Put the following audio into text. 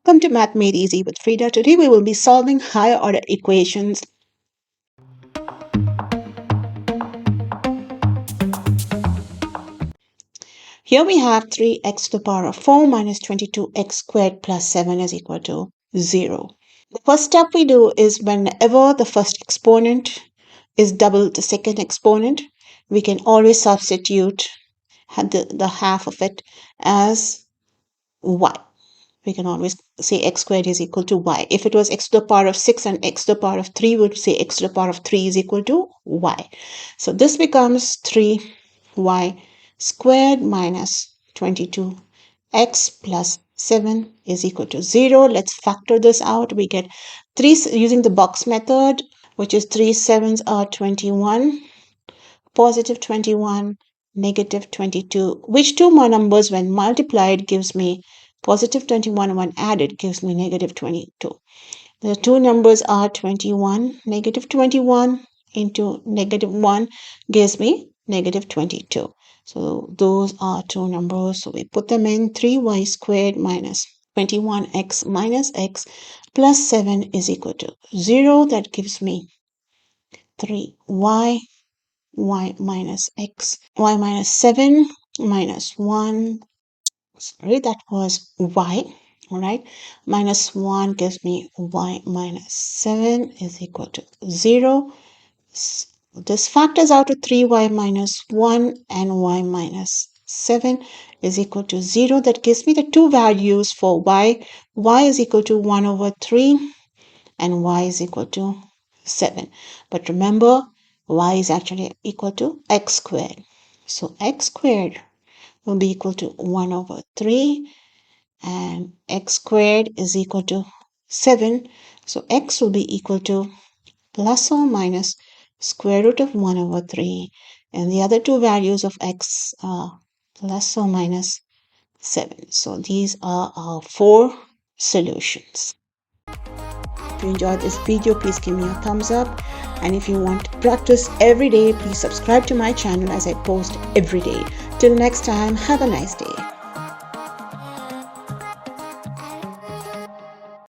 Welcome to Math Made Easy with Frida. Today we will be solving higher order equations. Here we have 3x to the power of 4 minus 22x squared plus 7 is equal to 0. The first step we do is whenever the first exponent is double the second exponent, we can always substitute the half of it as y. We can always say x squared is equal to y. If it was x to the power of 6 and x to the power of 3, we would say x to the power of 3 is equal to y. So this becomes 3y squared minus 22x plus 7 is equal to 0. Let's factor this out. We get 3 using the box method, which is 3 7s are 21, positive 21, negative 22, which two more numbers when multiplied gives me positive 21, when added gives me negative 22. The two numbers are 21, negative 21 into negative 1 gives me negative 22. So those are two numbers. So we put them in. 3y squared minus 21x minus x plus 7 is equal to 0. That gives me 3y, y minus x, y minus 7 minus 1. Sorry, that was y. All right, minus 1 gives me y minus 7 is equal to 0. This factors out to 3y minus 1 and y minus 7 is equal to 0. That gives me the two values for y. Y is equal to 1 over 3 and y is equal to 7. But remember, y is actually equal to x squared. So x squared will be equal to 1 over 3 and x squared is equal to 7. So x will be equal to plus or minus square root of 1 over 3, and the other two values of x are plus or minus 7. So these are our four solutions. If you enjoyed this video, please give me a thumbs up, and if you want to practice every day, please subscribe to my channel as I post every day. Till next time, have a nice day.